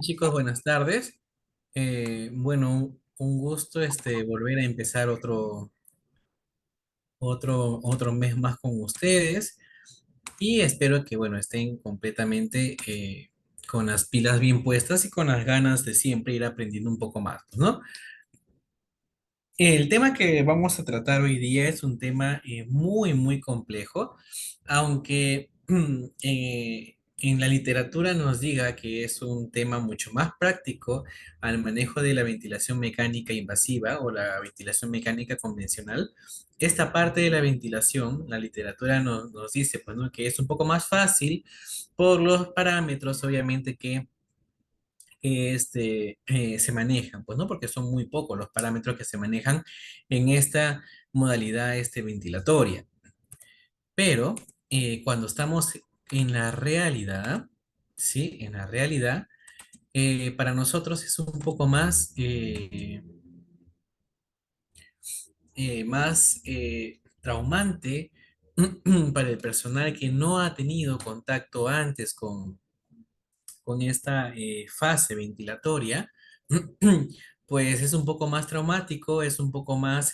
Chicos, buenas tardes. Bueno, un gusto volver a empezar otro mes más con ustedes y espero que bueno, estén completamente con las pilas bien puestas y con las ganas de siempre ir aprendiendo un poco más, ¿no? El tema que vamos a tratar hoy día es un tema muy complejo, aunque en la literatura nos diga que es un tema mucho más práctico al manejo de la ventilación mecánica invasiva o la ventilación mecánica convencional. Esta parte de la ventilación, la literatura nos dice pues, ¿no? que es un poco más fácil por los parámetros, obviamente, que se manejan, pues, ¿no? Porque son muy pocos los parámetros que se manejan en esta modalidad ventilatoria. Pero cuando estamos en la realidad, ¿sí? En la realidad, para nosotros es un poco más traumante para el personal que no ha tenido contacto antes con esta fase ventilatoria, pues es un poco más traumático, es un poco más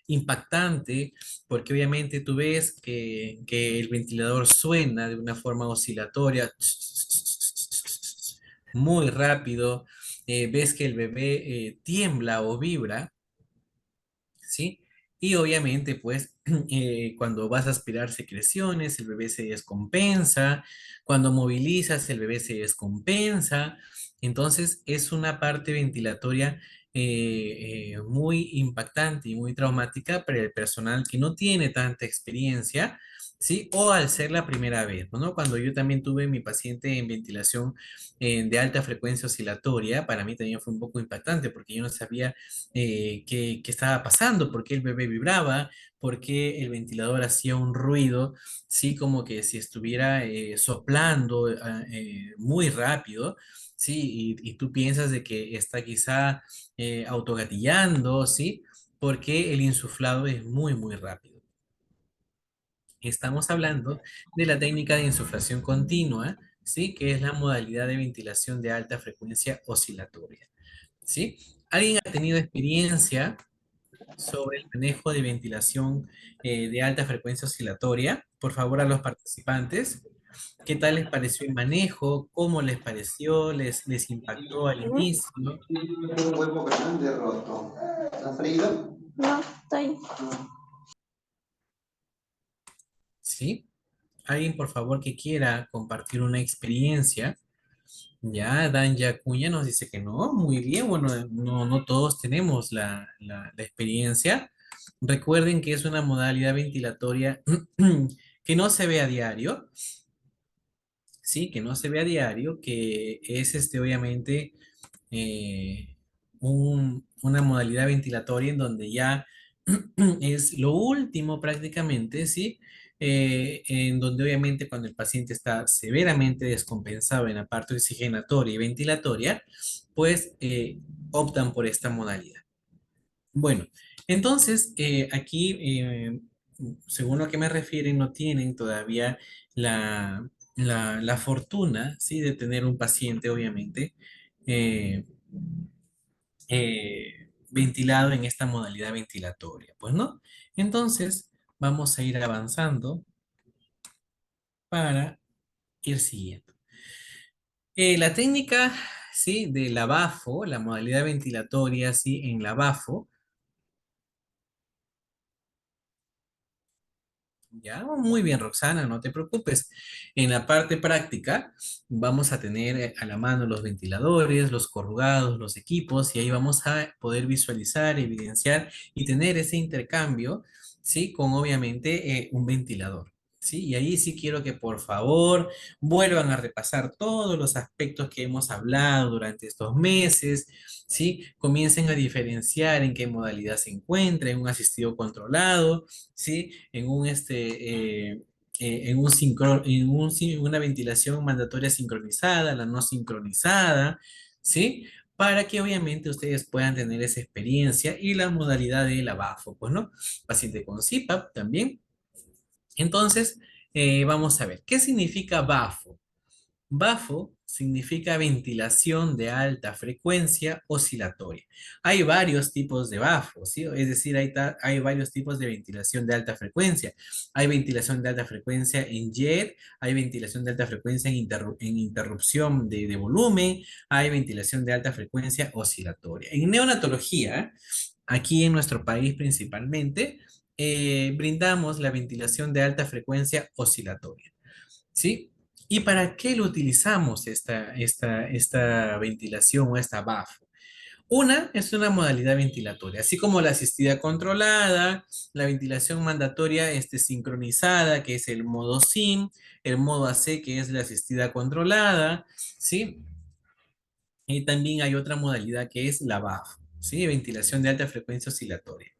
impactante, porque obviamente tú ves que el ventilador suena de una forma oscilatoria, muy rápido, ves que el bebé tiembla o vibra, ¿sí? Y obviamente, pues, cuando vas a aspirar secreciones, el bebé se descompensa, cuando movilizas, el bebé se descompensa. Entonces, es una parte ventilatoria muy impactante y muy traumática para el personal que no tiene tanta experiencia, ¿sí? O al ser la primera vez, ¿no? Cuando yo también tuve mi paciente en ventilación de alta frecuencia oscilatoria, para mí también fue un poco impactante porque yo no sabía qué estaba pasando, por qué el bebé vibraba, por qué el ventilador hacía un ruido, sí, como que si estuviera soplando muy rápido, sí, y tú piensas de que está quizá autogatillando, sí, porque el insuflado es muy rápido. Estamos hablando de la técnica de insuflación continua, ¿sí? Que es la modalidad de ventilación de alta frecuencia oscilatoria, ¿sí? ¿Alguien ha tenido experiencia sobre el manejo de ventilación de alta frecuencia oscilatoria? Por favor, a los participantes, ¿qué tal les pareció el manejo? ¿Cómo les pareció? ¿Les impactó al Ujú. inicio? Un huevo grande roto. ¿Está frío? No, está ahí. ¿Sí? ¿Alguien, por favor, que quiera compartir una experiencia? Ya, Dan Yacuña nos dice que no, muy bien, bueno, no todos tenemos la experiencia. Recuerden que es una modalidad ventilatoria que no se ve a diario, sí, que no se ve a diario, que es obviamente eh, una modalidad ventilatoria en donde ya es lo último prácticamente, ¿sí? En donde obviamente cuando el paciente está severamente descompensado en la parte oxigenatoria y ventilatoria, pues optan por esta modalidad. Bueno, entonces aquí, según lo que me refieren, no tienen todavía la fortuna, ¿sí? De tener un paciente, obviamente, eh, ventilado en esta modalidad ventilatoria, pues, ¿no? Entonces, vamos a ir avanzando para ir siguiendo. La técnica, ¿sí? De la BAFO, la modalidad ventilatoria, ¿sí? En la BAFO. Ya, muy bien, Roxana, no te preocupes. En la parte práctica vamos a tener a la mano los ventiladores, los corrugados, los equipos y ahí vamos a poder visualizar, evidenciar y tener ese intercambio, ¿sí? Con obviamente un ventilador, ¿sí? Y ahí sí quiero que por favor vuelvan a repasar todos los aspectos que hemos hablado durante estos meses, ¿sí? Comiencen a diferenciar en qué modalidad se encuentra, en un asistido controlado, ¿sí? En una ventilación mandatoria sincronizada, la no sincronizada, ¿sí? Para que obviamente ustedes puedan tener esa experiencia y la modalidad de la BAFO, pues, ¿no? Paciente con CPAP también. Entonces, vamos a ver, ¿qué significa BAFO? BAFO significa ventilación de alta frecuencia oscilatoria. Hay varios tipos de bafos, ¿sí? Es decir, hay varios tipos de ventilación de alta frecuencia. Hay ventilación de alta frecuencia en jet, hay ventilación de alta frecuencia en interrupción de volumen, hay ventilación de alta frecuencia oscilatoria. En neonatología, aquí en nuestro país principalmente, brindamos la ventilación de alta frecuencia oscilatoria. ¿Sí? ¿Y para qué lo utilizamos esta ventilación o esta BAF? Una es una modalidad ventilatoria, así como la asistida controlada, la ventilación mandatoria sincronizada, que es el modo SIM, el modo AC, que es la asistida controlada, ¿sí? Y también hay otra modalidad que es la BAF, ¿sí? Ventilación de alta frecuencia oscilatoria.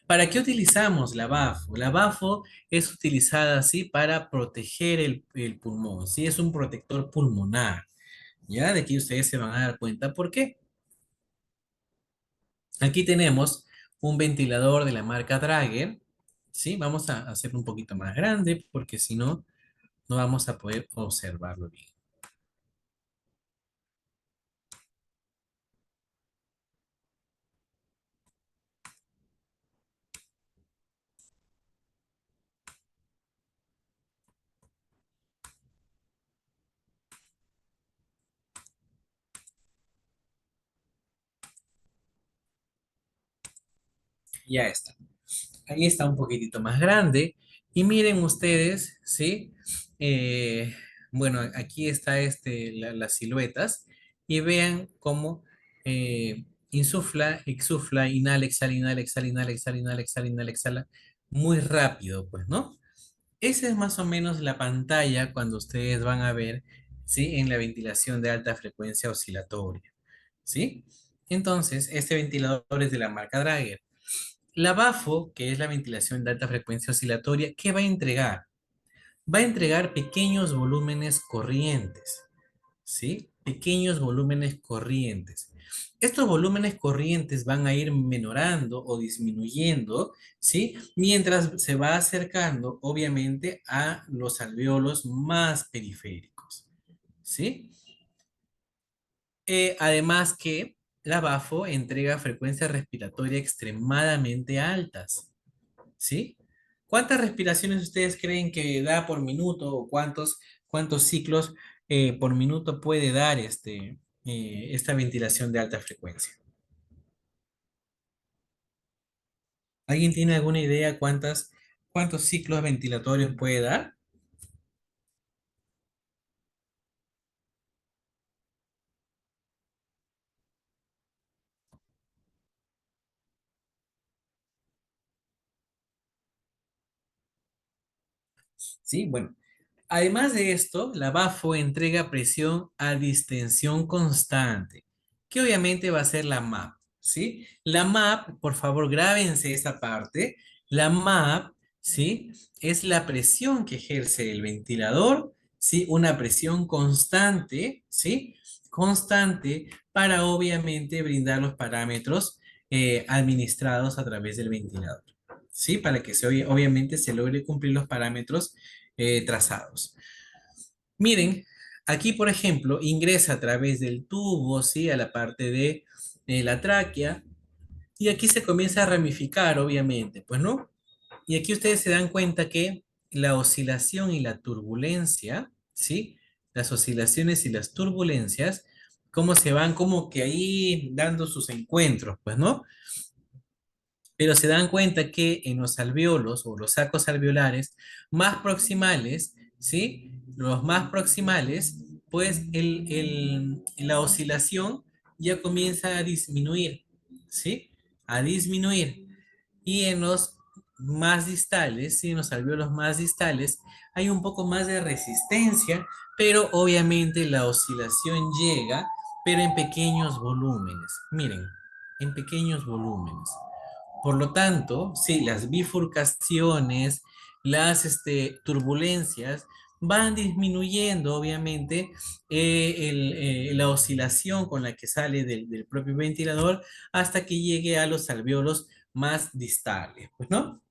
¿Para qué utilizamos la BAFO? La BAFO es utilizada así para proteger el pulmón, ¿sí? Es un protector pulmonar, ¿ya? De aquí ustedes se van a dar cuenta por qué. Aquí tenemos un ventilador de la marca Drager, ¿sí? Vamos a hacerlo un poquito más grande porque si no, no vamos a poder observarlo bien. Ya está. Ahí está un poquitito más grande. Y miren ustedes, ¿sí? Eh, bueno, aquí está las siluetas. Y vean cómo insufla, exufla, inhala, exhala, inhala, exhala, inhala, exhala, inhala, exhala, inhala, exhala. Muy rápido, pues, ¿no? Esa es más o menos la pantalla cuando ustedes van a ver, ¿sí? En la ventilación de alta frecuencia oscilatoria, ¿sí? Entonces, este ventilador es de la marca Drager. La BAFO, que es la ventilación de alta frecuencia oscilatoria, ¿qué va a entregar? Va a entregar pequeños volúmenes corrientes, ¿sí? Pequeños volúmenes corrientes. Estos volúmenes corrientes van a ir menorando o disminuyendo, ¿sí? Mientras se va acercando, obviamente, a los alvéolos más periféricos, ¿sí? Además que la BAFO entrega frecuencias respiratorias extremadamente altas. ¿Sí? ¿Cuántas respiraciones ustedes creen que da por minuto o cuántos ciclos por minuto puede dar esta ventilación de alta frecuencia? ¿Alguien tiene alguna idea cuántos ciclos ventilatorios puede dar? Sí, bueno. Además de esto, la BAFO entrega presión a distensión constante, que obviamente va a ser la MAP, ¿sí? La MAP, por favor, grábense esa parte. La MAP, ¿sí? Es la presión que ejerce el ventilador, ¿sí? Una presión constante, ¿sí? Constante para obviamente brindar los parámetros administrados a través del ventilador, ¿sí? Para que obviamente se logre cumplir los parámetros trazados. Miren, aquí por ejemplo ingresa a través del tubo, ¿sí? A la parte de la tráquea y aquí se comienza a ramificar, obviamente, pues no. Y aquí ustedes se dan cuenta que la oscilación y la turbulencia, ¿sí? Las oscilaciones y las turbulencias, cómo se van como que ahí dando sus encuentros, pues, ¿no? Pero se dan cuenta que en los alvéolos o los sacos alveolares más proximales, ¿sí? Los más proximales, pues la oscilación ya comienza a disminuir, ¿sí? A disminuir. Y en los más distales, ¿sí? En los alvéolos más distales, hay un poco más de resistencia, pero obviamente la oscilación llega, pero en pequeños volúmenes. Miren, en pequeños volúmenes. Por lo tanto, sí, las bifurcaciones, las turbulencias van disminuyendo, obviamente, la oscilación con la que sale del propio ventilador hasta que llegue a los alvéolos más distales, pues, ¿no?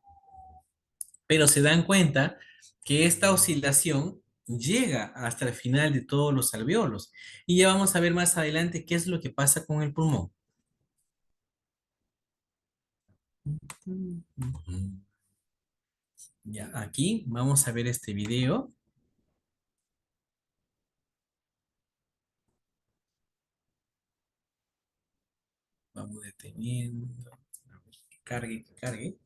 Pero se dan cuenta que esta oscilación llega hasta el final de todos los alvéolos. Y ya vamos a ver más adelante qué es lo que pasa con el pulmón. Ya, aquí vamos a ver este video. Vamos deteniendo. A ver, que cargue, que cargue.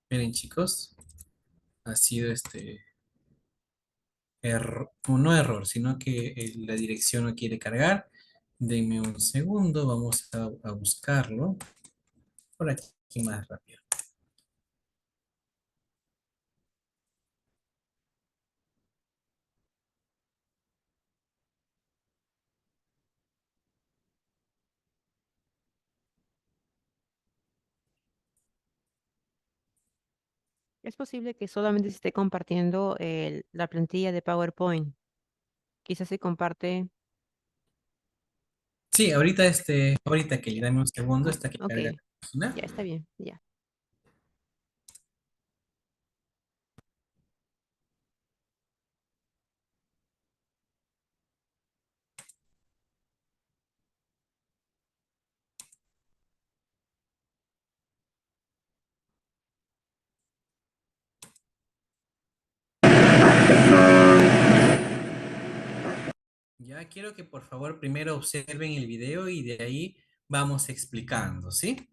Miren, chicos, ha sido este error, no error, sino que la dirección no quiere cargar. Denme un segundo, vamos a buscarlo por aquí más rápido. Es posible que solamente se esté compartiendo la plantilla de PowerPoint. Quizás se comparte. Sí, ahorita que le dame un segundo hasta que Ok, cargue la página. ya está bien, ya. Ya quiero que por favor primero observen el video y de ahí vamos explicando, ¿sí?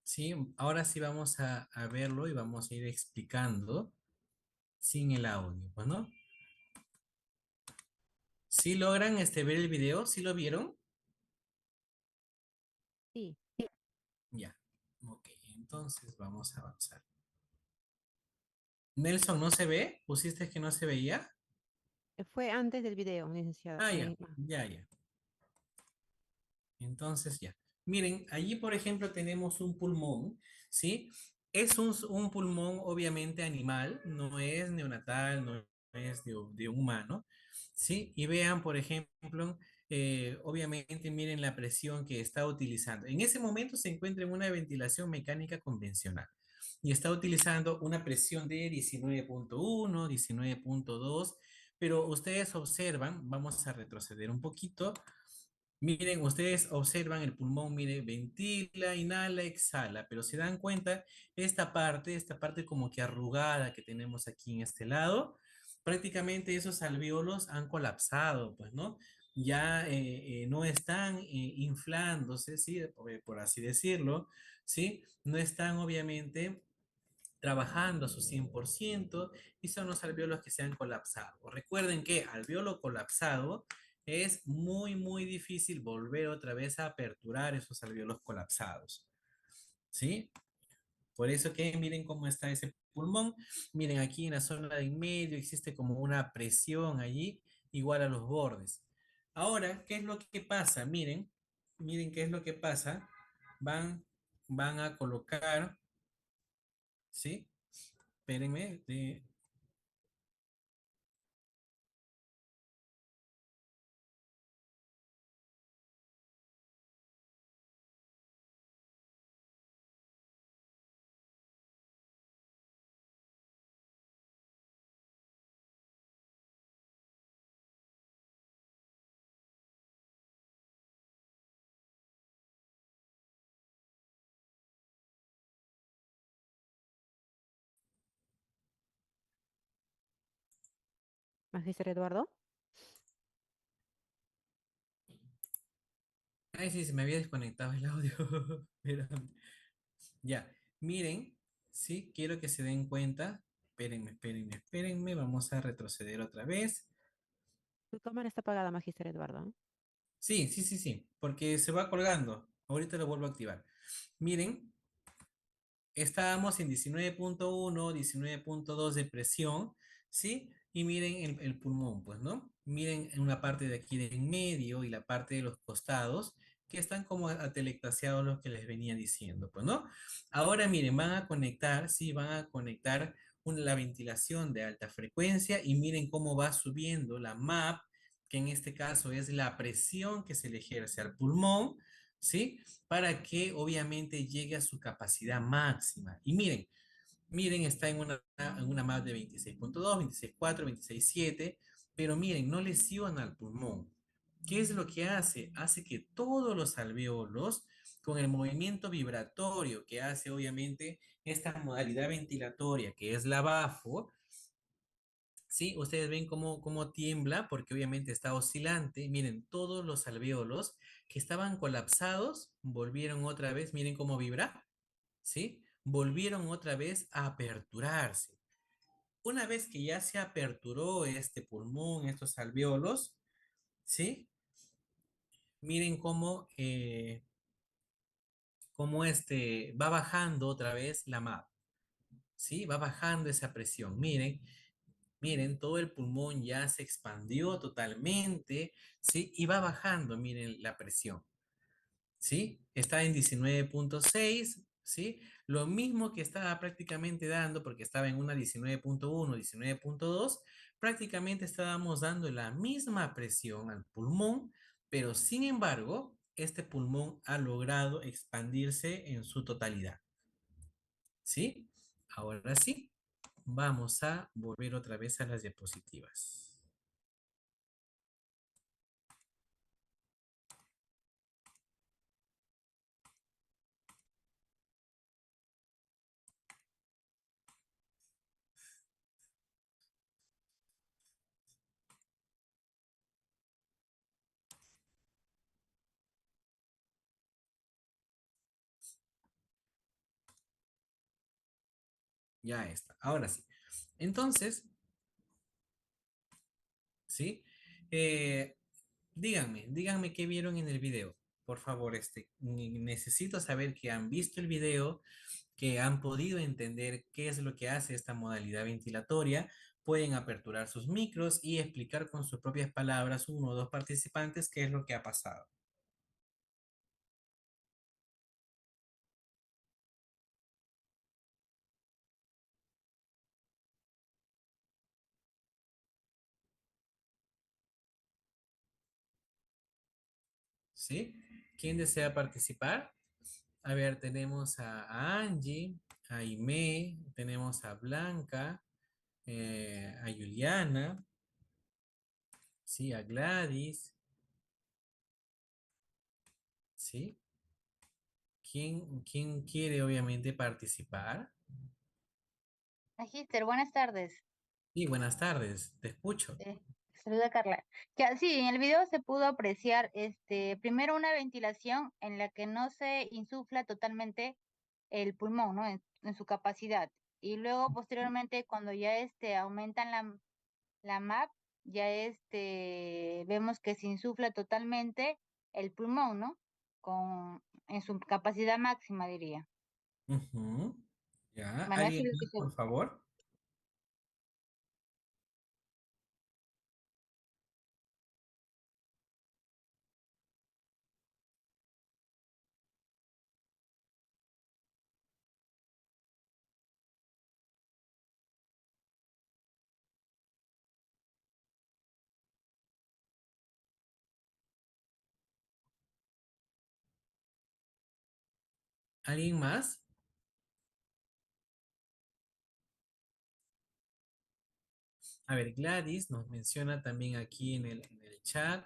Sí, ahora sí vamos a verlo y vamos a ir explicando sin el audio, pues, ¿no? ¿Sí logran ver el video? ¿Sí lo vieron? Sí, Ya. Ok, entonces vamos a avanzar. Nelson, ¿no se ve? ¿Pusiste que no se veía? fue antes del video, licenciada. Ah, ya, ya, ya. Entonces, ya. Miren, allí, por ejemplo, tenemos un pulmón, ¿sí? Es un pulmón obviamente animal, no es neonatal, no es de un humano, ¿sí? Y vean, por ejemplo, obviamente miren la presión que está utilizando. En ese momento se encuentra en una ventilación mecánica convencional y está utilizando una presión de 19.1, 19.2, pero ustedes observan, vamos a retroceder un poquito. Miren, ustedes observan el pulmón, mire, ventila, inhala, exhala, pero se dan cuenta, esta parte como que arrugada que tenemos aquí en este lado, prácticamente esos alvéolos han colapsado, pues, ¿no? Ya no están inflándose, ¿sí? Por así decirlo, ¿sí? No están obviamente trabajando a su 100% y son los alvéolos que se han colapsado. Recuerden que alvéolo colapsado es muy, muy difícil volver otra vez a aperturar esos alvéolos colapsados. ¿sí? Por eso que miren cómo está ese pulmón. Miren, aquí en la zona de en medio existe como una presión allí, igual a los bordes. Ahora, ¿qué es lo que pasa? Miren qué es lo que pasa. Van a colocar, ¿sí? Espérenme, Magíster Eduardo. ay, sí, se me había desconectado el audio. Pero, ya, miren, sí, quiero que se den cuenta. Espérenme. Vamos a retroceder otra vez. Tu cámara está apagada, Magíster Eduardo. Sí, porque se va colgando. Ahorita lo vuelvo a activar. Miren, estábamos en 19.1, 19.2 de presión, ¿sí? Y miren el pulmón, pues, ¿no? Miren en una parte de aquí de en medio y la parte de los costados, que están como atelectaseados los que les venía diciendo, pues, ¿no? Ahora miren, van a conectar, sí, van a conectar la ventilación de alta frecuencia y miren cómo va subiendo la MAP, que en este caso es la presión que se le ejerce al pulmón, ¿sí? Para que obviamente llegue a su capacidad máxima. Y miren, está en una MAP de 26.2, 26.4, 26.7, pero miren, no lesiona al pulmón. ¿Qué es lo que hace? Hace que todos los alvéolos, con el movimiento vibratorio que hace obviamente esta modalidad ventilatoria, que es la BAFO, ¿sí? Ustedes ven cómo tiembla, porque obviamente está oscilante. Miren, todos los alvéolos que estaban colapsados volvieron otra vez, miren cómo vibra, ¿sí? Volvieron otra vez a aperturarse. Una vez que ya se aperturó este pulmón, estos alvéolos, ¿sí? Miren cómo va bajando otra vez la MAP, ¿sí? Va bajando esa presión. Miren, todo el pulmón ya se expandió totalmente, ¿sí? Y va bajando, miren la presión, ¿sí? Está en 19.6, ¿sí? Lo mismo que estaba prácticamente dando, porque estaba en una 19.1, 19.2, prácticamente estábamos dando la misma presión al pulmón, pero sin embargo, este pulmón ha logrado expandirse en su totalidad, ¿sí? Ahora sí, vamos a volver otra vez a las diapositivas. Ya está, ahora sí. Entonces, ¿sí? Eh, díganme qué vieron en el video. Por favor, necesito saber que han visto el video, que han podido entender qué es lo que hace esta modalidad ventilatoria. Pueden aperturar sus micros y explicar con sus propias palabras, uno o dos participantes, qué es lo que ha pasado. ¿Sí? ¿Quién desea participar? A ver, tenemos a Angie, a Aimee, tenemos a Blanca, a Juliana, sí, a Gladys, ¿sí? ¿Quién quiere obviamente participar? Magister, buenas tardes. Sí, buenas tardes, te escucho. Saluda Carla. Ya, sí, en el video se pudo apreciar primero una ventilación en la que no se insufla totalmente el pulmón, ¿no? En su capacidad. Y luego, posteriormente, cuando ya aumentan la MAP, ya vemos que se insufla totalmente el pulmón, ¿no? En su capacidad máxima, diría. Ujú. Ya, Bueno, eso ¿alguien es lo que más, se... por favor? ¿Alguien más? A ver, Gladys nos menciona también aquí en el chat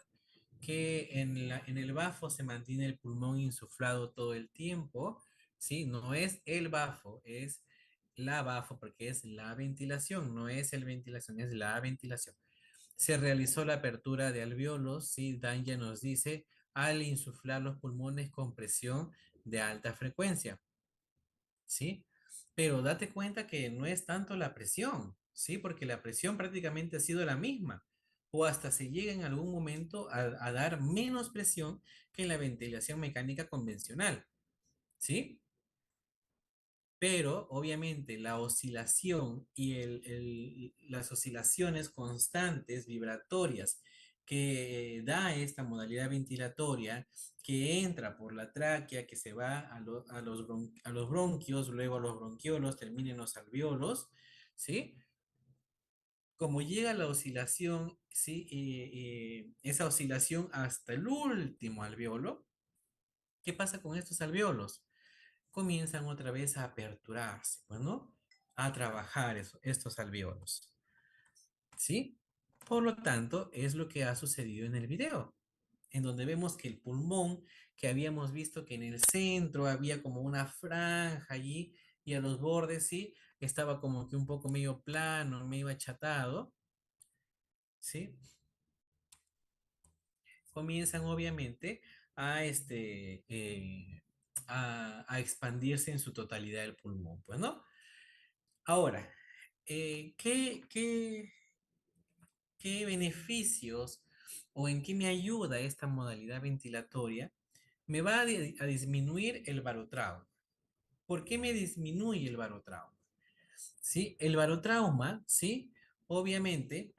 que en el bafo se mantiene el pulmón insuflado todo el tiempo, ¿sí? No es el bafo, es la bafo, porque es la ventilación, no es el ventilación, es la ventilación. Se realizó la apertura de alvéolos, ¿sí? Dan ya nos dice, al insuflar los pulmones con presión de alta frecuencia. ¿Sí? Pero date cuenta que no es tanto la presión, ¿sí? Porque la presión prácticamente ha sido la misma, o hasta se llega en algún momento a dar menos presión que en la ventilación mecánica convencional, ¿sí? Pero obviamente la oscilación y las oscilaciones constantes, vibratorias, que da esta modalidad ventilatoria, que entra por la tráquea, que se va a los bronquios, luego a los bronquiolos, termina en los alvéolos, ¿sí? Como llega la oscilación, ¿sí? Esa oscilación hasta el último alvéolo, ¿qué pasa con estos alvéolos? Comienzan otra vez a aperturarse, pues, ¿no? A trabajar estos alvéolos, ¿sí? Por lo tanto, es lo que ha sucedido en el video, en donde vemos que el pulmón, que habíamos visto que en el centro había como una franja allí y a los bordes, sí, estaba como que un poco medio plano, medio achatado, ¿sí? Comienzan obviamente a, a expandirse en su totalidad el pulmón, pues, ¿no? Ahora, ¿qué beneficios o en qué me ayuda esta modalidad ventilatoria? Me va a disminuir el barotrauma. ¿Por qué me disminuye el barotrauma? ¿Sí? El barotrauma, ¿sí? Obviamente,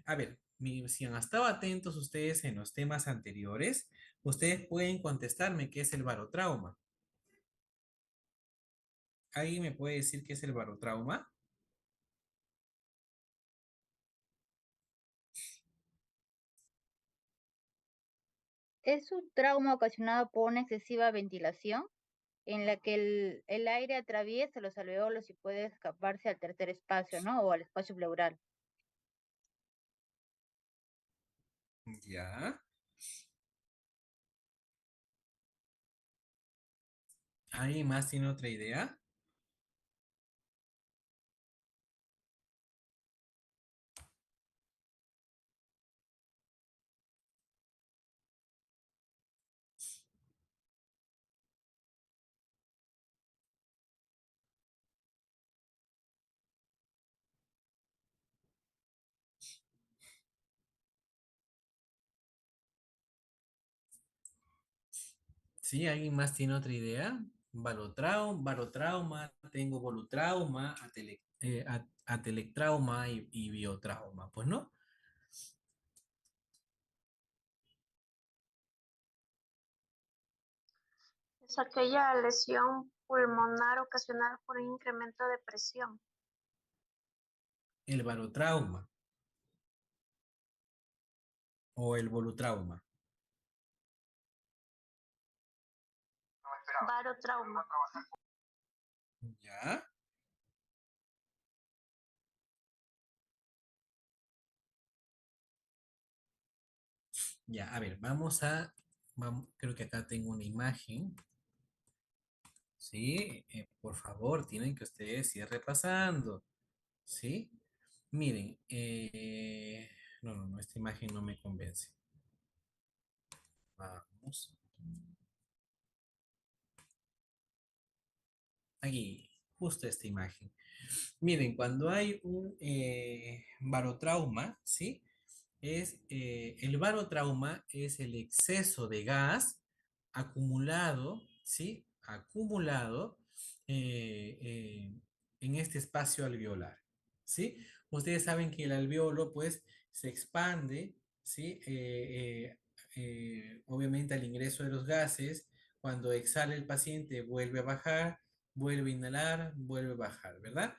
a ver, si han estado atentos ustedes en los temas anteriores, ustedes pueden contestarme qué es el barotrauma. ¿Alguien me puede decir qué es el barotrauma? Es un trauma ocasionado por una excesiva ventilación en la que el aire atraviesa los alveolos y puede escaparse al tercer espacio, ¿no? O al espacio pleural. Ya. ¿Alguien más tiene otra idea? ¿Sí? ¿Alguien más tiene otra idea? Barotrauma, tengo volutrauma, atelectrauma y biotrauma. Pues no. Es aquella lesión pulmonar ocasional por un incremento de presión. El barotrauma o el volutrauma. Barotrauma. ¿Ya? Ya, a ver, creo que acá tengo una imagen. Sí, por favor, tienen que ustedes ir repasando. ¿Sí? Miren, no, esta imagen no me convence. Vamos. Aquí, justo esta imagen. Miren, cuando hay un barotrauma, ¿sí? El barotrauma es el exceso de gas acumulado, ¿sí? Acumulado eh, eh, en este espacio alveolar, ¿sí? Ustedes saben que el alveolo, pues, se expande, ¿sí? Obviamente al ingreso de los gases, cuando exhala el paciente vuelve a bajar, vuelve a inhalar, vuelve a bajar, ¿verdad?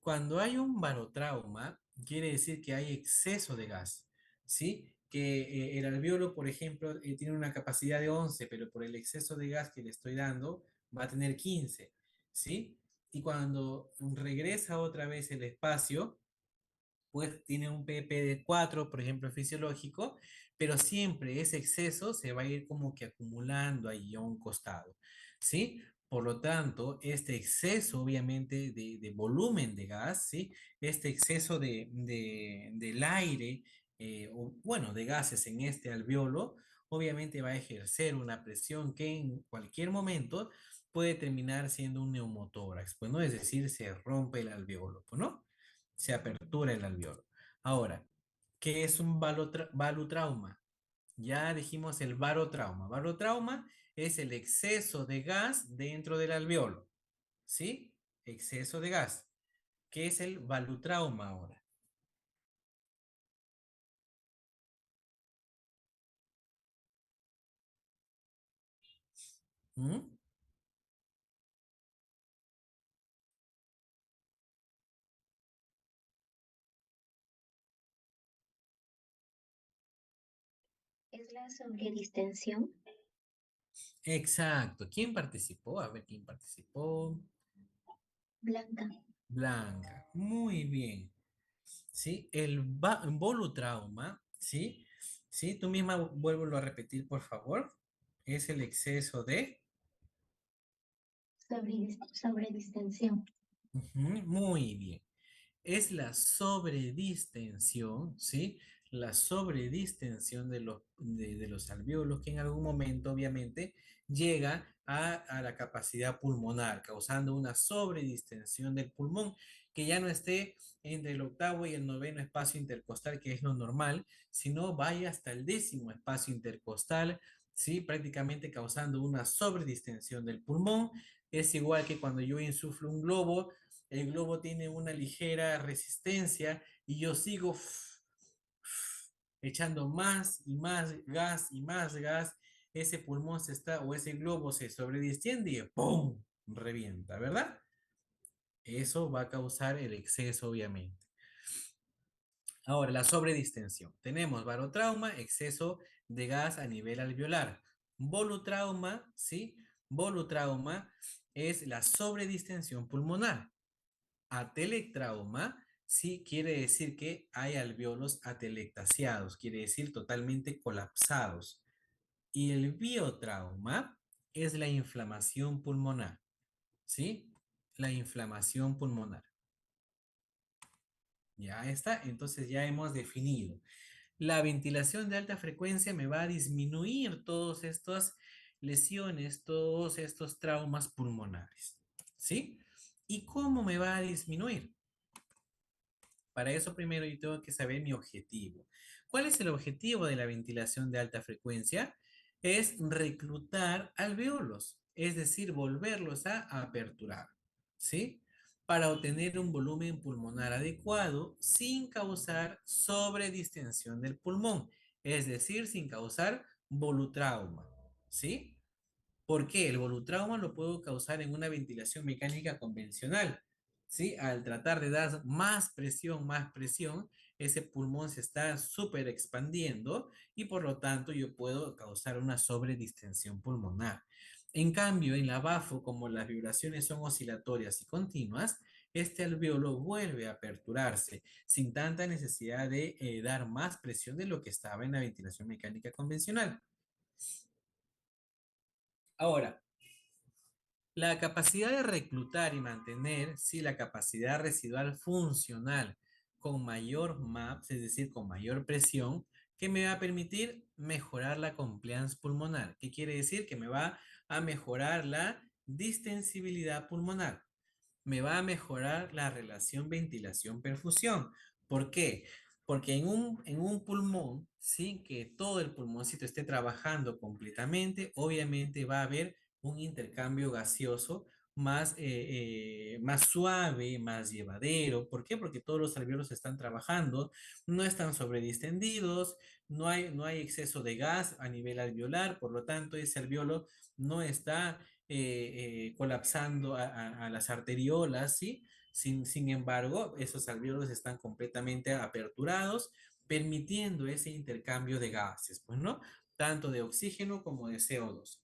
Cuando hay un barotrauma, quiere decir que hay exceso de gas, ¿sí? Que el alveolo, por ejemplo, tiene una capacidad de 11, pero por el exceso de gas que le estoy dando, va a tener 15, ¿sí? Y cuando regresa otra vez el espacio, pues tiene un PP de 4, por ejemplo, fisiológico, pero siempre ese exceso se va a ir como que acumulando ahí a un costado, ¿sí? Por lo tanto, este exceso, obviamente, de volumen de gas, ¿sí? Este exceso del aire, o, bueno, de gases en este alveolo, obviamente va a ejercer una presión que en cualquier momento puede terminar siendo un neumotórax, pues, ¿no? Es decir, se rompe el alveolo, pues, ¿no? Se apertura el alveolo. Ahora, ¿qué es un barotrauma? Ya dijimos el barotrauma. Barotrauma es el exceso de gas dentro del alveolo, ¿sí? Exceso de gas. ¿Qué es el balutrauma ahora? ¿Mm? ¿Es la sobredistensión? Exacto. ¿Quién participó? A ver, ¿quién participó? Blanca. Blanca. Muy bien. ¿Sí? El volutrauma, ¿sí? ¿Sí? Tú misma vuélvelo a repetir, por favor. Es el exceso de... Sobredistensión. Ujú, muy bien. Es la sobredistensión, ¿sí? La sobredistensión de los alvéolos que en algún momento, obviamente, llega a la capacidad pulmonar, causando una sobredistensión del pulmón que ya no esté entre el octavo y el noveno espacio intercostal, que es lo normal, sino vaya hasta el décimo espacio intercostal, ¿sí? Prácticamente causando una sobredistensión del pulmón. Es igual que cuando yo insuflo un globo, el globo tiene una ligera resistencia y yo sigo echando más y más gas, ese pulmón se está, o ese globo se sobredistiende y ¡pum! Revienta, ¿verdad? Eso va a causar el exceso, obviamente. Ahora, la sobredistensión. Tenemos barotrauma, exceso de gas a nivel alveolar. Volutrauma, ¿sí? Volutrauma es la sobredistensión pulmonar. Atelectrauma, sí, quiere decir que hay alvéolos atelectaciados, quiere decir totalmente colapsados. Y el biotrauma es la inflamación pulmonar, ¿sí? La inflamación pulmonar. Ya está, entonces ya hemos definido. La ventilación de alta frecuencia me va a disminuir todas estas lesiones, todos estos traumas pulmonares, ¿sí? ¿Y cómo me va a disminuir? Para eso primero yo tengo que saber mi objetivo. ¿Cuál es el objetivo de la ventilación de alta frecuencia? Es reclutar alvéolos, es decir, volverlos a aperturar, ¿sí? Para obtener un volumen pulmonar adecuado sin causar sobredistensión del pulmón, es decir, sin causar volutrauma, ¿sí? ¿Por qué? El volutrauma lo puedo causar en una ventilación mecánica convencional. ¿Sí? Al tratar de dar más presión, ese pulmón se está súper expandiendo y por lo tanto yo puedo causar una sobredistensión pulmonar. En cambio, en la BAFO, como las vibraciones son oscilatorias y continuas, este alveolo vuelve a aperturarse sin tanta necesidad de dar más presión de lo que estaba en la ventilación mecánica convencional. Ahora, la capacidad de reclutar y mantener, sí, la capacidad residual funcional con mayor MAPS, es decir, con mayor presión, que me va a permitir mejorar la compliance pulmonar. ¿Qué quiere decir? Que me va a mejorar la distensibilidad pulmonar, me va a mejorar la relación ventilación-perfusión. ¿Por qué? Porque en un pulmón, sin que todo el pulmoncito esté trabajando completamente, obviamente va a haber un intercambio gaseoso más suave, más llevadero. ¿Por qué? Porque todos los alvéolos están trabajando, no están sobredistendidos, no hay exceso de gas a nivel alveolar, por lo tanto, ese alveolo no está colapsando a las arteriolas, ¿sí? Sin embargo, esos alvéolos están completamente aperturados, permitiendo ese intercambio de gases, pues, ¿no? Tanto de oxígeno como de CO2.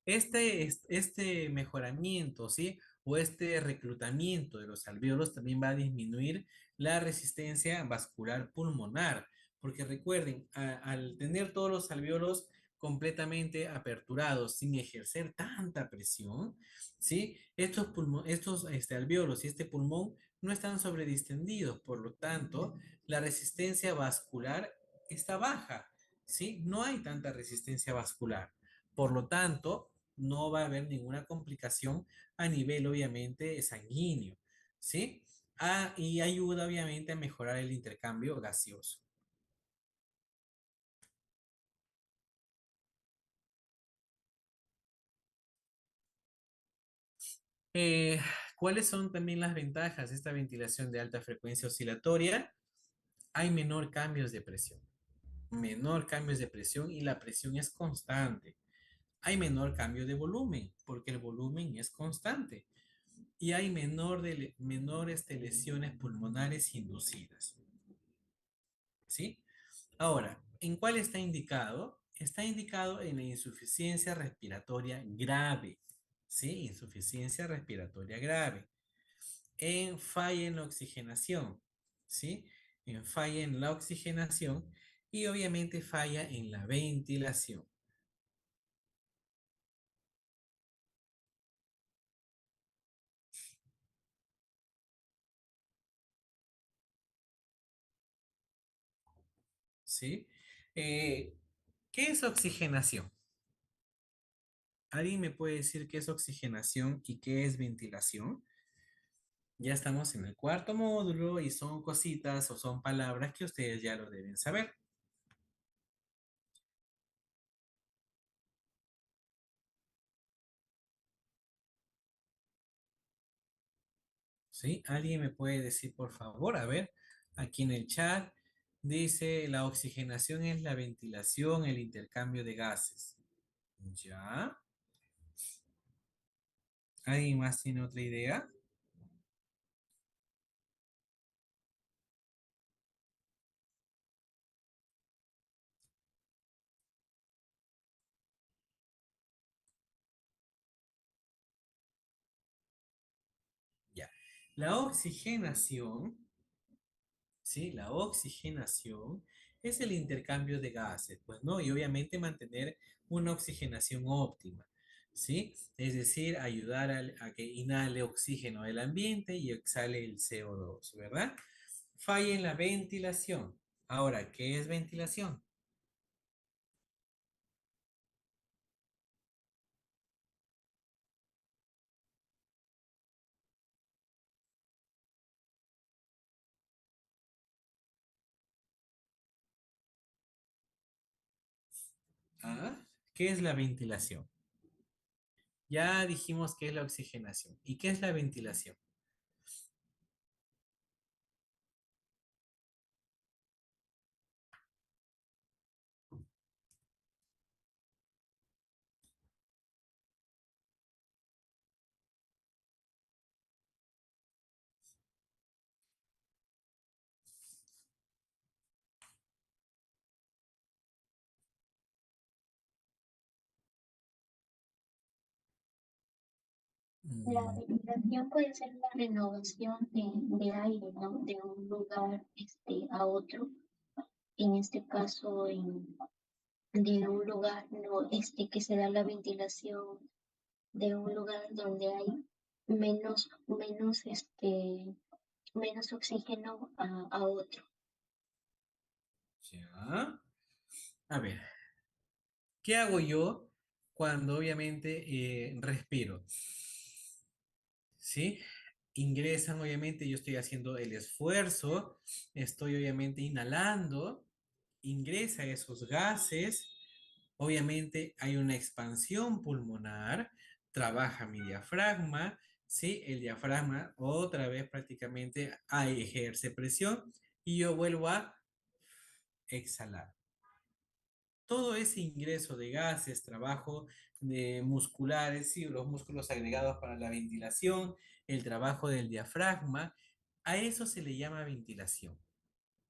Este mejoramiento, ¿sí? O este reclutamiento de los alvéolos también va a disminuir la resistencia vascular pulmonar, porque recuerden, al tener todos los alvéolos completamente aperturados sin ejercer tanta presión, ¿sí? Estos alvéolos y este pulmón no están sobredistendidos, por lo tanto, la resistencia vascular está baja, ¿sí? No hay tanta resistencia vascular. Por lo tanto, no va a haber ninguna complicación a nivel, obviamente, sanguíneo, ¿sí? Y ayuda, obviamente, a mejorar el intercambio gaseoso. Eh, ¿Cuáles son también las ventajas de esta ventilación de alta frecuencia oscilatoria? Hay menor cambios de presión y la presión es constante. Hay menor cambio de volumen porque el volumen es constante. Y hay menores lesiones pulmonares inducidas, ¿sí? Ahora, ¿en cuál está indicado? Está indicado en la insuficiencia respiratoria grave, ¿sí? Insuficiencia respiratoria grave. En falla en la oxigenación, ¿sí? En falla en la oxigenación y obviamente falla en la ventilación, ¿sí? Eh, ¿Qué es oxigenación? ¿Alguien me puede decir qué es oxigenación y qué es ventilación? Ya estamos en el cuarto módulo y son cositas o son palabras que ustedes ya lo deben saber. ¿Sí? ¿Alguien me puede decir, por favor? A ver, aquí en el chat dice, la oxigenación es la ventilación, el intercambio de gases. ¿Ya? ¿Alguien más tiene otra idea? Ya. La oxigenación, ¿sí? La oxigenación es el intercambio de gases, pues, ¿no? Y obviamente mantener una oxigenación óptima, ¿sí? Es decir, ayudar a que inhale oxígeno del ambiente y exhale el CO2, ¿verdad? Falla en la ventilación. Ahora, ¿qué es ventilación? ¿Ah? ¿Qué es la ventilación? Ya dijimos qué es la oxigenación. ¿Y qué es la ventilación? La Mm, ventilación puede ser la renovación de aire, ¿no? De un lugar a otro. En este caso, de un lugar, ¿no? Que se da la ventilación de un lugar donde hay menos oxígeno a otro. ya. A ver, ¿qué hago yo cuando obviamente respiro? ¿Sí? Ingresan, obviamente, yo estoy haciendo el esfuerzo, estoy obviamente inhalando, ingresa esos gases, obviamente hay una expansión pulmonar, trabaja mi diafragma, ¿sí? El diafragma otra vez prácticamente ejerce presión y yo vuelvo a exhalar. Todo ese ingreso de gases, trabajo de musculares, sí, los músculos agregados para la ventilación, el trabajo del diafragma, a eso se le llama ventilación.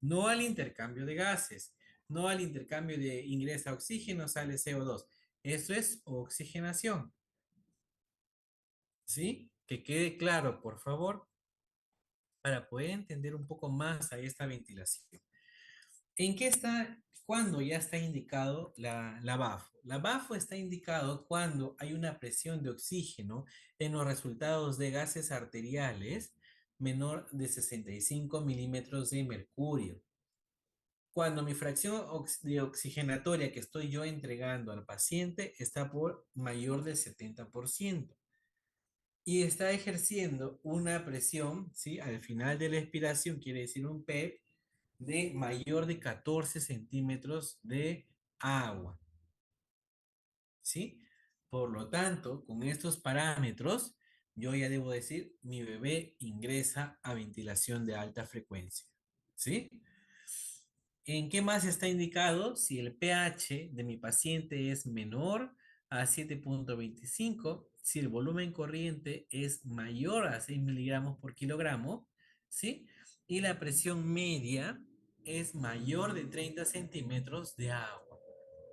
No al intercambio de gases, no al intercambio de ingresa oxígeno, sale CO2. Eso es oxigenación, ¿sí? Que quede claro, por favor, para poder entender un poco más a esta ventilación. ¿En qué está, cuando ya está indicado la BAFO? La BAFO está indicado cuando hay una presión de oxígeno en los resultados de gases arteriales menor de 65 milímetros de mercurio. Cuando mi fracción de oxigenatoria que estoy yo entregando al paciente está por mayor del 70% y está ejerciendo una presión, ¿sí? Al final de la expiración, quiere decir un PEP de mayor de 14 centímetros de agua, ¿sí? Por lo tanto, con estos parámetros, yo ya debo decir, mi bebé ingresa a ventilación de alta frecuencia, ¿sí? ¿En qué más está indicado? Si el pH de mi paciente es menor a 7,25, si el volumen corriente es mayor a 6 miligramos por kilogramo, ¿sí? Y la presión media es mayor de 30 centímetros de agua,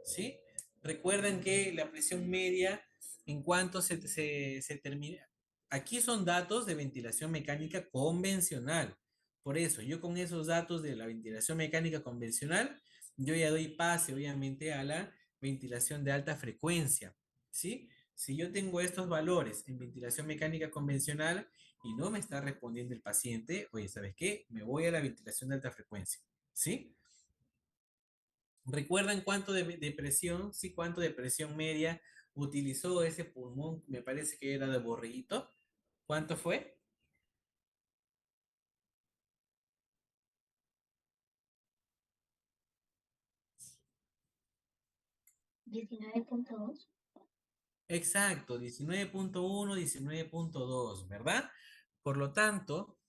¿sí? Recuerden que la presión media, en cuanto se termina, aquí son datos de ventilación mecánica convencional. Por eso, yo con esos datos de la ventilación mecánica convencional, yo ya doy pase, obviamente, a la ventilación de alta frecuencia, ¿sí? Si yo tengo estos valores en ventilación mecánica convencional y no me está respondiendo el paciente, oye, ¿sabes qué? Me voy a la ventilación de alta frecuencia, ¿sí? ¿Recuerdan cuánto de presión, sí, cuánto de presión media utilizó ese pulmón? Me parece que era de borriguito. ¿Cuánto fue? 19.2. Exacto, 19,1, 19,2, ¿verdad? Por lo tanto,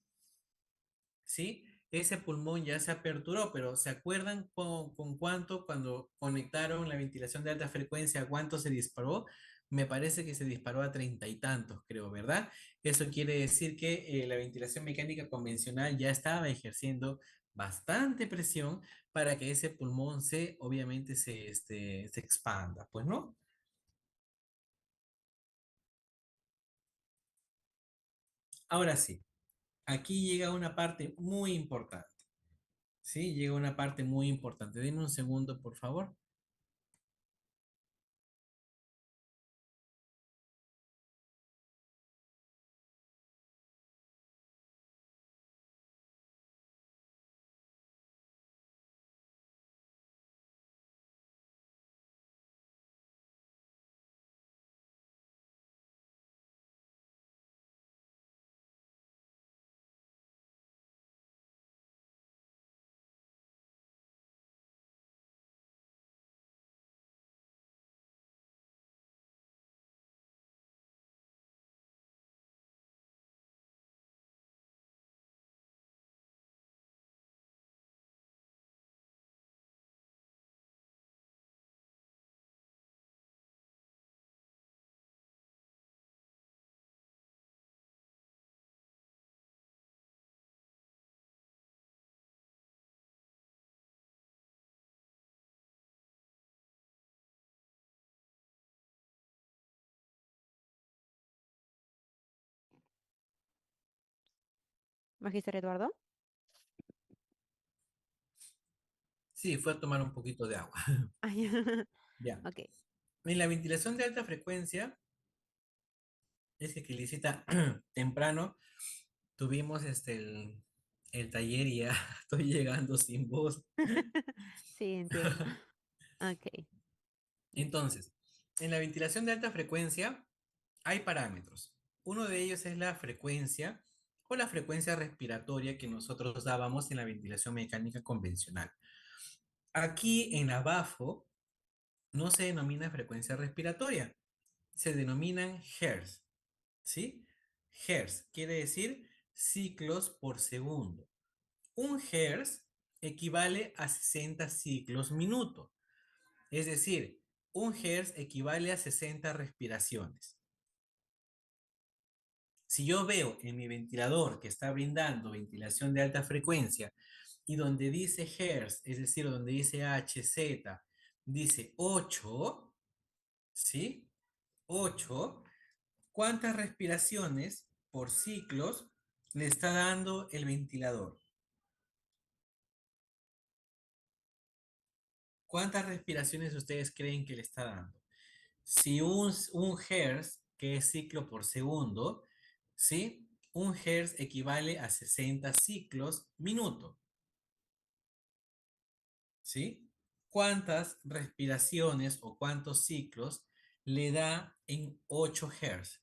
¿sí? Ese pulmón ya se aperturó, pero ¿se acuerdan con cuánto cuando conectaron la ventilación de alta frecuencia, a cuánto se disparó? Me parece que se disparó a 30 y tantos, creo, ¿verdad? Eso quiere decir que la ventilación mecánica convencional ya estaba ejerciendo bastante presión para que ese pulmón obviamente se expanda, pues, ¿no? Ahora sí, aquí llega una parte muy importante. Sí, llega una parte muy importante. Dime un segundo, por favor. Magister Eduardo. Sí, fue a tomar un poquito de agua. Ay, Ya. ok. En la ventilación de alta frecuencia, es que licita temprano, tuvimos el taller y ya estoy llegando sin voz. Sí, entiendo. Ok. Entonces, en la ventilación de alta frecuencia hay parámetros. Uno de ellos es la frecuencia o la frecuencia respiratoria que nosotros dábamos en la ventilación mecánica convencional. Aquí en la BAFO no se denomina frecuencia respiratoria, se denominan Hertz, ¿sí? Hertz quiere decir ciclos por segundo. Un Hertz equivale a 60 ciclos minuto. Es decir, un Hertz equivale a 60 respiraciones. Si yo veo en mi ventilador que está brindando ventilación de alta frecuencia y donde dice Hertz, es decir, donde dice HZ, dice 8, ¿sí? 8. ¿Cuántas respiraciones por ciclos le está dando el ventilador? ¿Cuántas respiraciones ustedes creen que le está dando? Si un Hertz, que es ciclo por segundo, ¿sí? Un Hertz equivale a 60 ciclos minuto, ¿sí? ¿Cuántas respiraciones o cuántos ciclos le da en 8 Hertz?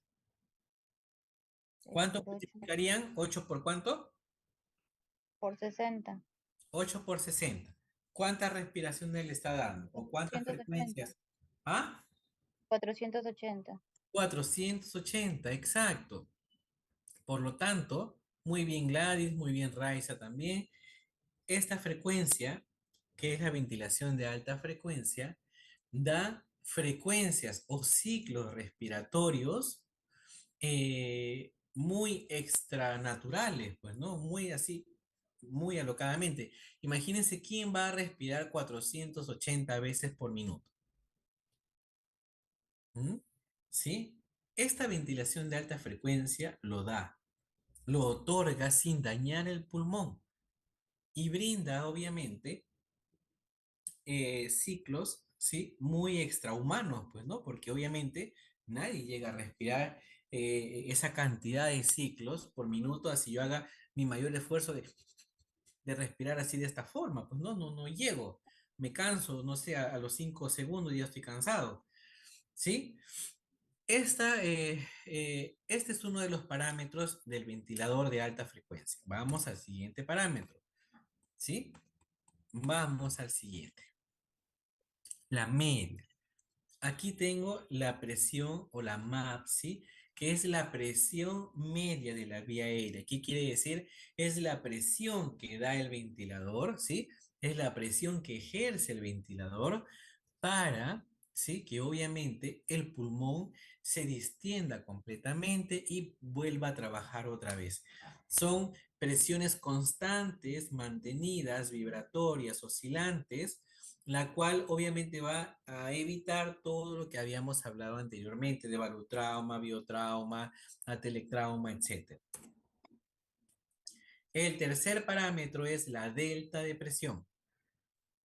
6 ¿Cuánto por 8 multiplicarían? ¿8 por cuánto? por 60. 8 por 60. ¿Cuántas respiraciones le está dando? ¿O cuántas 480. frecuencias? ¿Ah? 480. 480, exacto. Por lo tanto, muy bien Gladys, muy bien Raiza también. Esta frecuencia, que es la ventilación de alta frecuencia, da frecuencias o ciclos respiratorios muy extranaturales, pues, ¿no? Muy así, muy alocadamente. Imagínense quién va a respirar 480 veces por minuto. ¿Mm? ¿Sí? Esta ventilación de alta frecuencia lo otorga sin dañar el pulmón y brinda, obviamente, ciclos, ¿sí? Muy extrahumanos, pues, ¿no? Porque obviamente nadie llega a respirar esa cantidad de ciclos por minuto, así yo haga mi mayor esfuerzo de respirar así de esta forma, pues no llego, me canso, no sé, a los 5 segundos ya estoy cansado, ¿sí? Este es uno de los parámetros del ventilador de alta frecuencia. Vamos al siguiente parámetro, ¿sí? Vamos al siguiente, la media. Aquí tengo la presión o la MAP, ¿sí? Que es la presión media de la vía aérea. ¿Qué quiere decir? Es la presión que da el ventilador, ¿sí? Es la presión que ejerce el ventilador para, ¿sí? Que obviamente el pulmón se distienda completamente y vuelva a trabajar otra vez. Son presiones constantes, mantenidas, vibratorias, oscilantes, la cual obviamente va a evitar todo lo que habíamos hablado anteriormente de barotrauma, biotrauma, atelectrauma, etc. El tercer parámetro es la delta de presión.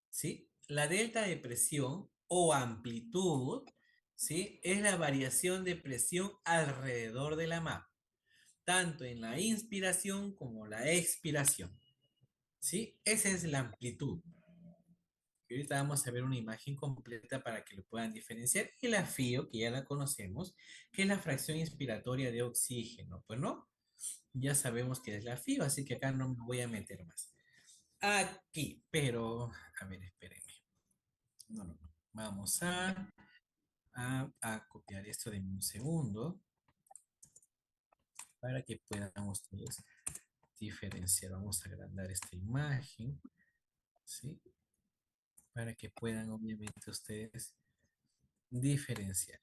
¿Sí? La delta de presión o amplitud, ¿sí? Es la variación de presión alrededor de la mapa, tanto en la inspiración como la expiración, ¿sí? Esa es la amplitud. Y ahorita vamos a ver una imagen completa para que lo puedan diferenciar. Y la FIO, que ya la conocemos, que es la fracción inspiratoria de oxígeno. Pues no, ya sabemos que es la FIO, así que acá no me voy a meter más. Aquí, pero, a ver, espérenme. No. Vamos a copiar esto de un segundo para que puedan ustedes diferenciar. Vamos a agrandar esta imagen, ¿sí? Para que puedan obviamente ustedes diferenciar.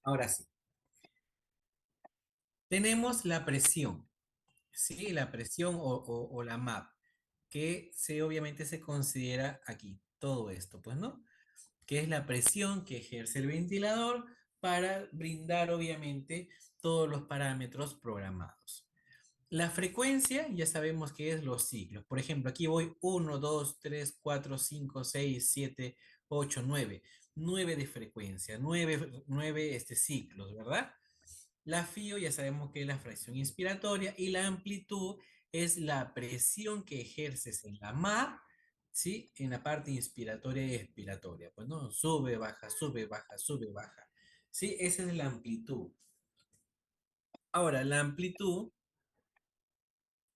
Ahora sí, tenemos la presión, ¿sí? La presión o la MAP, que obviamente se considera aquí, todo esto, pues, ¿no? Que es la presión que ejerce el ventilador para brindar obviamente todos los parámetros programados. La frecuencia ya sabemos que es los ciclos. Por ejemplo, aquí voy 1, 2, 3, 4, 5, 6, 7, 8, 9. 9 de frecuencia, 9 ciclos, ¿verdad? La FIO ya sabemos que es la fracción inspiratoria y la amplitud es la presión que ejerces en la MAP, ¿sí? En la parte inspiratoria y expiratoria. Pues no, sube, baja, sube, baja, sube, baja. ¿Sí? Esa es la amplitud. Ahora, la amplitud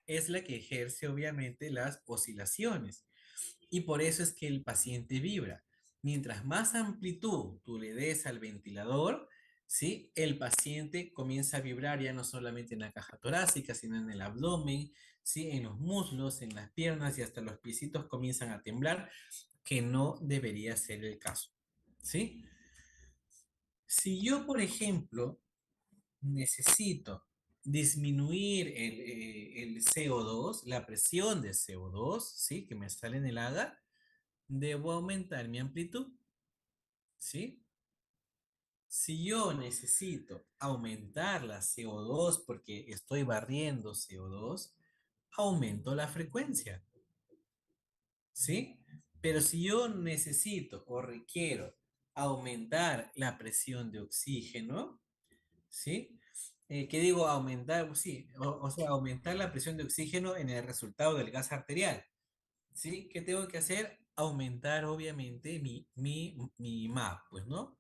es la que ejerce obviamente las oscilaciones y por eso es que el paciente vibra. Mientras más amplitud tú le des al ventilador, ¿sí? El paciente comienza a vibrar ya no solamente en la caja torácica, sino en el abdomen, ¿sí? En los muslos, en las piernas y hasta los piecitos comienzan a temblar, que no debería ser el caso, ¿sí? Si yo, por ejemplo, necesito disminuir el CO2, la presión de CO2, ¿sí? Que me sale en el AGA, debo aumentar mi amplitud, ¿sí? Si yo necesito aumentar la CO2 porque estoy barriendo CO2, aumento la frecuencia, ¿sí? Pero si yo necesito o requiero aumentar la presión de oxígeno, ¿sí? ¿Qué digo? Aumentar, pues sí, o sea, aumentar la presión de oxígeno en el resultado del gas arterial, ¿sí? ¿Qué tengo que hacer? Aumentar, obviamente, mi MAP, pues, ¿no?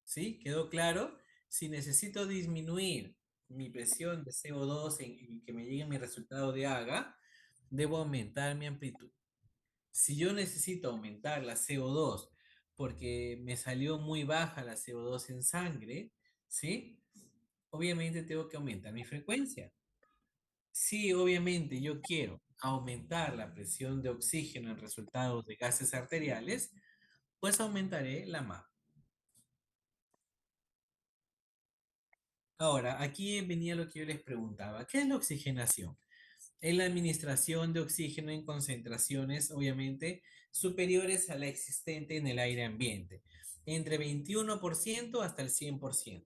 ¿Sí? ¿Quedó claro? Si necesito disminuir mi presión de CO2 y que me llegue mi resultado de AGA, debo aumentar mi amplitud. Si yo necesito aumentar la CO2 porque me salió muy baja la CO2 en sangre, ¿sí? Obviamente tengo que aumentar mi frecuencia. Si obviamente yo quiero aumentar la presión de oxígeno en resultados de gases arteriales, pues aumentaré la MAP. Ahora, aquí venía lo que yo les preguntaba. ¿Qué es la oxigenación? Es la administración de oxígeno en concentraciones, obviamente, superiores a la existente en el aire ambiente, entre 21% hasta el 100%.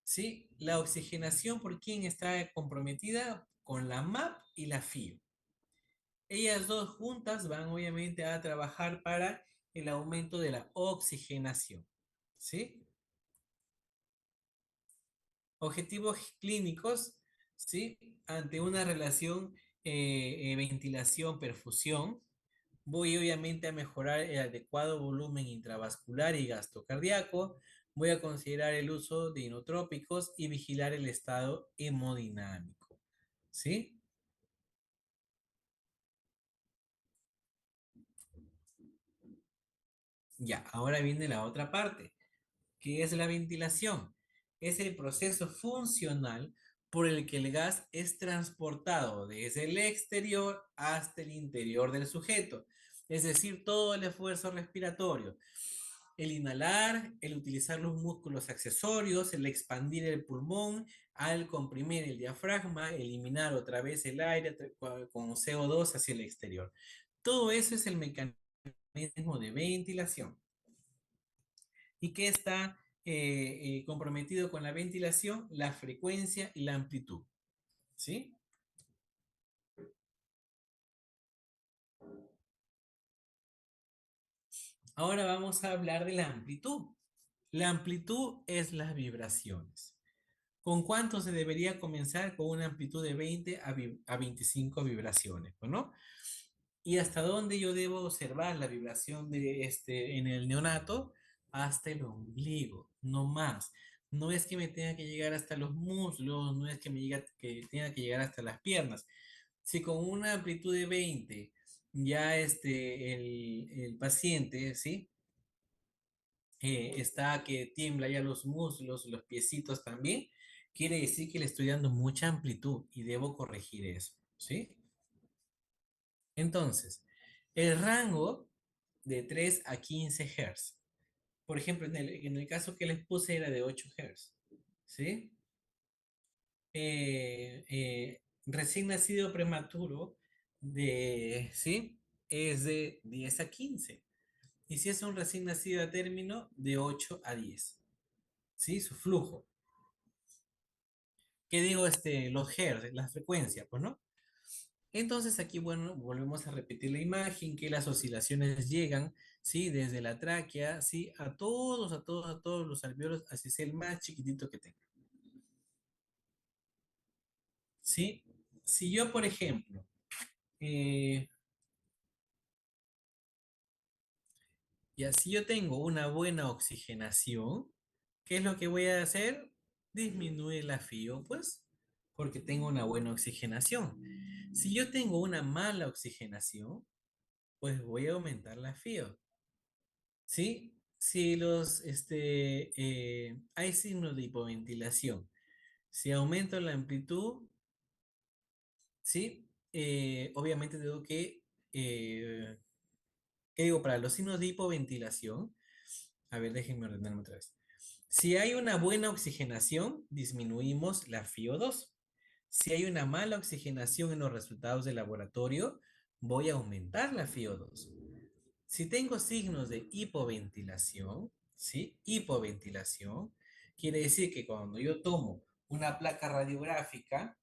¿Sí? La oxigenación, ¿por quién está comprometida? Con la MAP y la FIO. Ellas dos juntas van, obviamente, a trabajar para el aumento de la oxigenación. ¿Sí? Objetivos clínicos, ¿sí? Ante una relación ventilación-perfusión, voy obviamente a mejorar el adecuado volumen intravascular y gasto cardíaco, voy a considerar el uso de inotrópicos y vigilar el estado hemodinámico, ¿sí? Ya, ahora viene la otra parte. ¿Qué es la ventilación? Es el proceso funcional por el que el gas es transportado desde el exterior hasta el interior del sujeto. Es decir, todo el esfuerzo respiratorio. El inhalar, el utilizar los músculos accesorios, el expandir el pulmón, al comprimir el diafragma, eliminar otra vez el aire con CO2 hacia el exterior. Todo eso es el mecanismo de ventilación. ¿Y qué está comprometido con la ventilación? La frecuencia y la amplitud. ¿Sí? Ahora vamos a hablar de la amplitud. La amplitud es las vibraciones. ¿Con cuánto se debería comenzar? Con una amplitud de 20 a 25 vibraciones, ¿no? ¿Y hasta dónde yo debo observar la vibración en el neonato? Hasta el ombligo, no más. No es que me tenga que llegar hasta los muslos, no es que tenga que llegar hasta las piernas. Si con una amplitud de 20 ya el paciente, ¿sí? Está que tiembla ya los muslos, los piecitos también, quiere decir que le estoy dando mucha amplitud y debo corregir eso, ¿sí? Entonces, el rango de 3 a 15 Hz. Por ejemplo, en el caso que les puse era de 8 Hz, ¿sí? Recién nacido prematuro, ¿sí? Es de 10 a 15. Y si es un recién nacido a término, de 8 a 10. ¿Sí? Su flujo. ¿Qué digo? Los hertz, la frecuencia, pues, ¿no? Entonces aquí, bueno, volvemos a repetir la imagen, que las oscilaciones llegan, ¿sí? Desde la tráquea, ¿sí? A todos los alvéolos, así sea el más chiquitito que tenga, ¿sí? Si yo, por ejemplo, eh, y así yo tengo una buena oxigenación, ¿qué es lo que voy a hacer? Disminuir la FIO, pues, porque tengo una buena oxigenación. Si yo tengo una mala oxigenación, pues voy a aumentar la FIO. ¿Sí? Si hay signos de hipoventilación, si aumento la amplitud, ¿sí? Obviamente tengo ¿qué digo? Para los signos de hipoventilación, a ver, déjenme ordenarme otra vez. Si hay una buena oxigenación, disminuimos la FiO2. Si hay una mala oxigenación en los resultados del laboratorio, voy a aumentar la FiO2. Si tengo signos de hipoventilación, ¿sí? Hipoventilación, quiere decir que cuando yo tomo una placa radiográfica,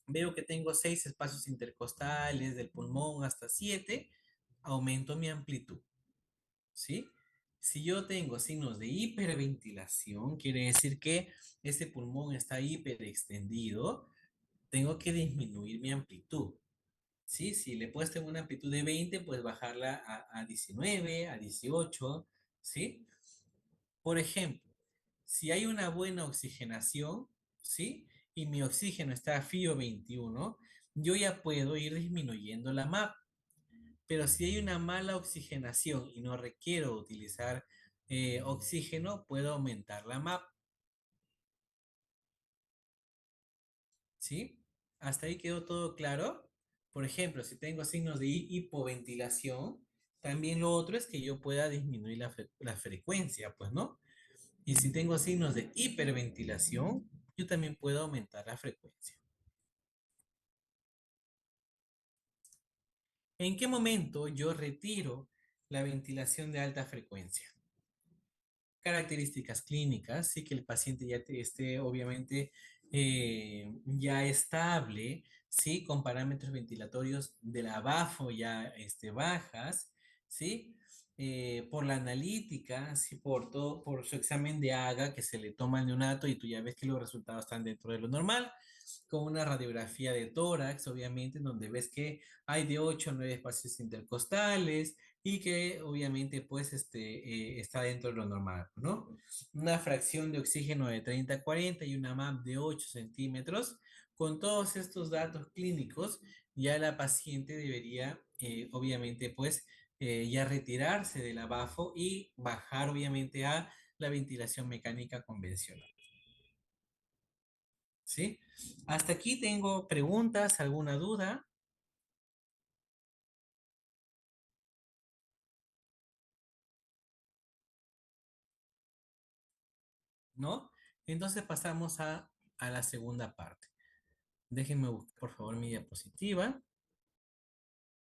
veo que tengo 6 espacios intercostales del pulmón hasta 7, aumento mi amplitud, ¿sí? Si yo tengo signos de hiperventilación, quiere decir que este pulmón está hiperextendido, tengo que disminuir mi amplitud, ¿sí? Si le he puesto en una amplitud de 20, pues bajarla a 19, a 18, ¿sí? Por ejemplo, si hay una buena oxigenación, ¿sí? Y mi oxígeno está a FiO 21, yo ya puedo ir disminuyendo la MAP. Pero si hay una mala oxigenación y no requiero utilizar oxígeno, puedo aumentar la MAP, ¿sí? ¿Hasta ahí quedó todo claro? Por ejemplo, si tengo signos de hipoventilación, también lo otro es que yo pueda disminuir la frecuencia, pues, ¿no? Y si tengo signos de hiperventilación, yo también puedo aumentar la frecuencia. ¿En qué momento yo retiro la ventilación de alta frecuencia? Características clínicas, sí que el paciente ya esté obviamente ya estable, sí, con parámetros ventilatorios de la BAFO ya bajas, sí, por la analítica, sí, por todo, por su examen de AGA que se le toma al neonato y tú ya ves que los resultados están dentro de lo normal, con una radiografía de tórax, obviamente, donde ves que hay de 8 a 9 espacios intercostales, y que obviamente pues está dentro de lo normal, ¿no? Una fracción de oxígeno de 30 a 40 y una MAP de 8 centímetros. Con todos estos datos clínicos, ya la paciente debería obviamente pues ya retirarse del abafo y bajar obviamente a la ventilación mecánica convencional. ¿Sí? Hasta aquí tengo preguntas, alguna duda, ¿no? Entonces pasamos a la segunda parte. Déjenme buscar, por favor, mi diapositiva.